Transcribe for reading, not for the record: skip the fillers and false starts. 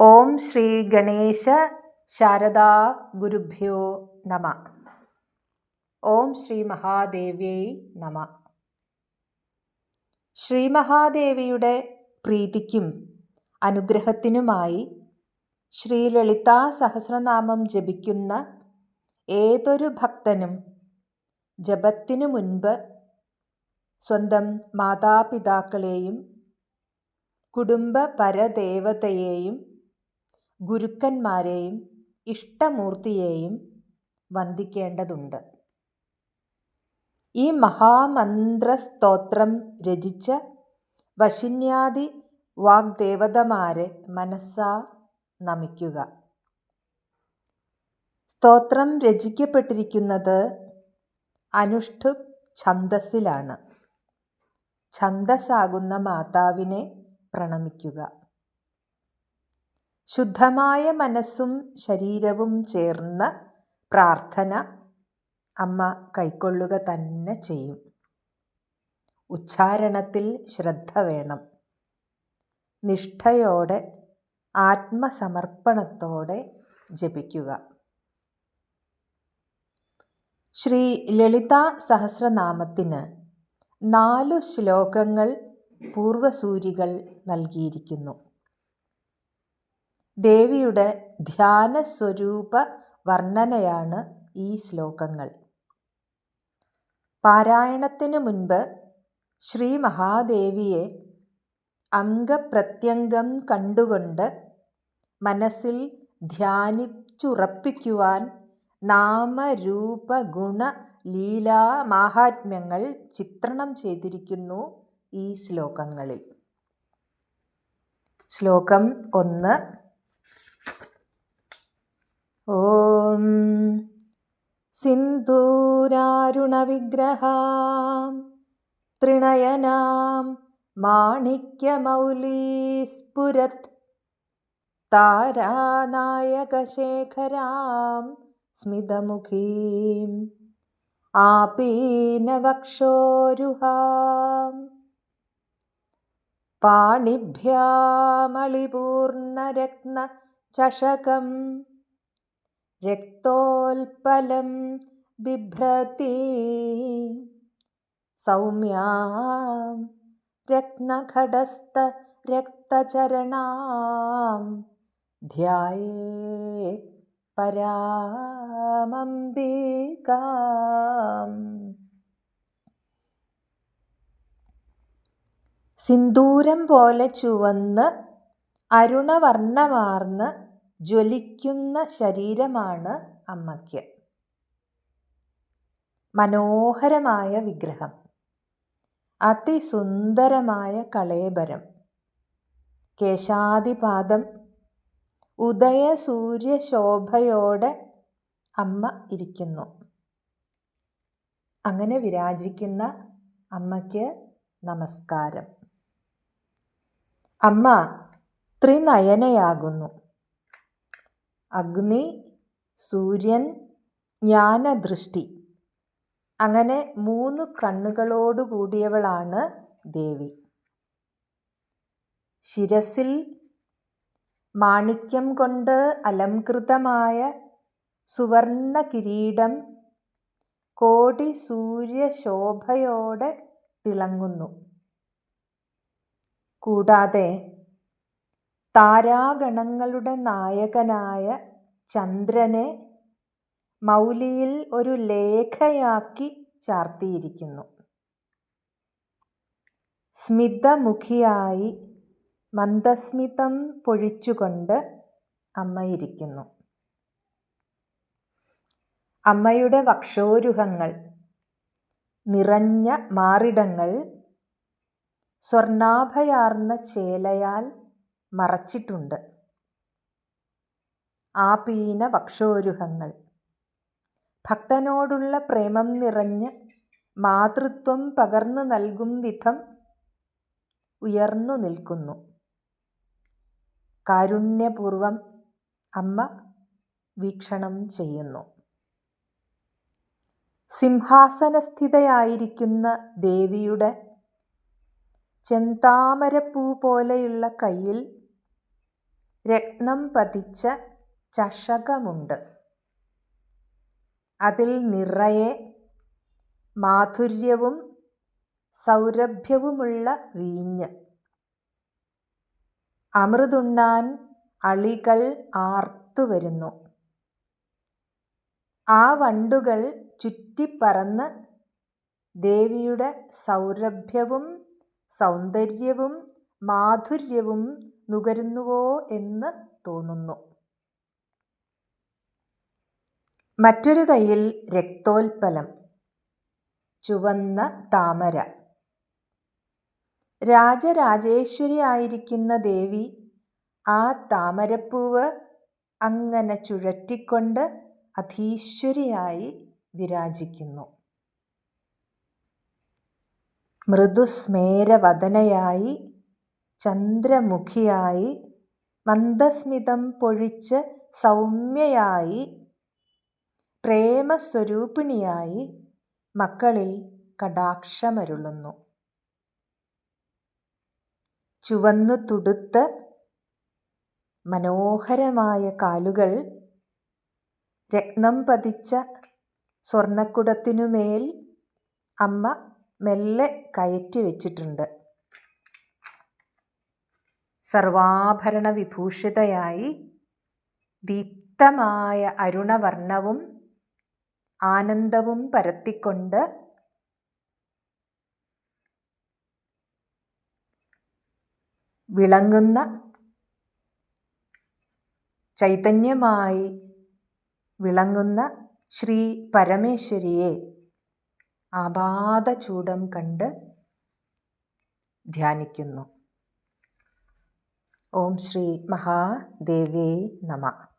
ഓം ശ്രീ ഗണേശ ശാരദാ ഗുരുഭ്യോ നമ. ഓം ശ്രീ മഹാദേവ്യൈ നമ. ശ്രീ മഹാദേവിയുടെ പ്രീതിക്കും അനുഗ്രഹത്തിനുമായി ശ്രീ ലളിതാ സഹസ്രനാമം ജപിക്കുന്ന ഏതൊരു ഭക്തനും ജപത്തിനു മുൻപ് സ്വന്തം മാതാപിതാക്കളെയും കുടുംബ പരദേവതയെയും ഗുരുക്കന്മാരെയും ഇഷ്ടമൂർത്തിയെയും വന്ദിക്കേണ്ടതുണ്ട്. ഈ മഹാമന്ത്രസ്തോത്രം രചിച്ച വശിന്യാദി വാഗ്ദേവതമാരെ മനസ്സാ നമിക്കുക. സ്തോത്രം രചിക്കപ്പെട്ടിരിക്കുന്നത് അനുഷ്ഠുപ് ഛന്ദസ്സിലാണ്. ഛന്ദസ്സാകുന്ന മാതാവിനെ പ്രണമിക്കുക. ശുദ്ധമായ മനസ്സും ശരീരവും ചേർന്ന പ്രാർത്ഥന അമ്മ കൈക്കൊള്ളുക തന്നെ ചെയ്യും. ഉച്ചാരണത്തിൽ ശ്രദ്ധ വേണം. നിഷ്ഠയോടെ ആത്മസമർപ്പണത്തോടെ ജപിക്കുക. ശ്രീ ലളിതാ സഹസ്രനാമത്തിന് 4 ശ്ലോകങ്ങൾ പൂർവസൂരികൾ നൽകിയിരിക്കുന്നു. ദേവിയുടെ ധ്യാനസ്വരൂപ വർണ്ണനയാണ് ഈ ശ്ലോകങ്ങൾ. പാരായണത്തിനു മുൻപ് ശ്രീ മഹാദേവിയെ അംഗപ്രത്യംഗം കണ്ടുകൊണ്ട് മനസ്സിൽ ധ്യാനിച്ചുറപ്പിക്കുവാൻ നാമരൂപ ഗുണ ലീലാ മാഹാത്മ്യങ്ങൾ ചിത്രണം ചെയ്തിരിക്കുന്നു ഈ ശ്ലോകങ്ങളിൽ. ശ്ലോകം 1. ഓം സിന്ദൂരാരുണവിഗ്രഹാം ത്രിനയനാം മാണിക്യമൗലീസ്ഫുരത് താരാനായകശേഖരാം സ്മിതമുഖീം ആപീനവക്ഷോരുഹാം പാണിഭ്യാമളിപൂർണരത്നചഷകം രക്തോൽപലം ബിഭ്രതി സൗമ്യാം രത്നഘടസ്ഥരക്തചരണാം ധ്യായേത് പരാമംബികാം. സിന്ദൂരം പോലെ ചുവന്ന് അരുണവർണ്ണമാർന്ന് ജ്വലിക്കുന്ന ശരീരമാണ് അമ്മയ്ക്ക്. മനോഹരമായ വിഗ്രഹം, അതിസുന്ദരമായ കളേബരം, കേശാദിപാദം, ഉദയസൂര്യശോഭയോടെ അമ്മ ഇരിക്കുന്നു. അങ്ങനെ വിരാജിക്കുന്ന അമ്മയ്ക്ക് നമസ്കാരം. അമ്മ ത്രിനയനയാകുന്നു. അഗ്നി, സൂര്യൻ, ജ്ഞാനദൃഷ്ടി, അങ്ങനെ 3 കണ്ണുകളോടുകൂടിയവളാണ് ദേവി. ശിരസിൽ മാണിക്യം കൊണ്ട് അലംകൃതമായ സുവർണ കിരീടം കോടി സൂര്യശോഭയോടെ തിളങ്ങുന്നു. കൂടാതെ താരാഗണങ്ങളുടെ നായകനായ ചന്ദ്രനെ മൗലിയിൽ ഒരു ലേഖയാക്കി ചാർത്തിയിരിക്കുന്നു. സ്മിതമുഖിയായി മന്ദസ്മിതം പൊഴിച്ചുകൊണ്ട് അമ്മയിരിക്കുന്നു. അമ്മയുടെ വക്ഷോരുഹങ്ങൾ, നിറഞ്ഞ മാറിടങ്ങൾ സ്വർണാഭയാർന്ന ചേലയാൽ മറച്ചിട്ടുണ്ട്. ആപീന വക്ഷോരുഹങ്ങൾ ഭക്തനോടുള്ള പ്രേമം നിറഞ്ഞ് മാതൃത്വം പകർന്നു നൽകും വിധം ഉയർന്നു നിൽക്കുന്നു. കാരുണ്യപൂർവം അമ്മ വീക്ഷണം ചെയ്യുന്നു. സിംഹാസനസ്ഥിതയായിരിക്കുന്ന ദേവിയുടെ ചെന്താമരപ്പൂ പോലെയുള്ള കയ്യിൽ രത്നം പതിച്ച ചഷകമുണ്ട്. അതിൽ നിറയെ മാധുര്യവും സൗരഭ്യവുമുള്ള വീഞ്ഞ്. അമൃതുണ്ണാൻ അളികൾ ആർത്തുവരുന്നു. ആ വണ്ടുകൾ ചുറ്റിപ്പറന്ന് ദേവിയുടെ സൗരഭ്യവും സൗന്ദര്യവും മാധുര്യവും നുകരുന്നുവോ എന്ന് തോന്നുന്നു. മറ്റൊരു കൈയിൽ രക്തോൽപ്പലം, ചുവന്ന താമര. രാജരാജേശ്വരിയായിരിക്കുന്ന ദേവി ആ താമരപ്പൂവ് അങ്ങനെ ചുഴറ്റിക്കൊണ്ട് അധീശ്വരിയായി വിരാജിക്കുന്നു. മൃദുസ്മേരവദനയായി, ചന്ദ്രമുഖിയായി, മന്ദസ്മിതം പൊഴിച്ച് സൗമ്യയായി, പ്രേമസ്വരൂപിണിയായി മക്കളിൽ കടാക്ഷമരുളുന്നു. ചുവന്നു തുടുത്ത് മനോഹരമായ കാലുകൾ രത്നം പതിച്ച സ്വർണ്ണക്കുടത്തിനുമേൽ അമ്മ മെല്ലെ കയറ്റി വെച്ചിട്ടുണ്ട്. സർവാഭരണ വിഭൂഷിതയായി ദീപ്തമായ അരുണവർണ്ണവും ആനന്ദവും പരത്തിക്കൊണ്ട് വിളങ്ങുന്ന ചൈതന്യമായി വിളങ്ങുന്ന ശ്രീ പരമേശ്വരിയെ ആപാദചൂഡം കണ്ട് ധ്യാനിക്കുന്നു. ഓം ശ്രീ മഹാദേവ്യേ നമഃ.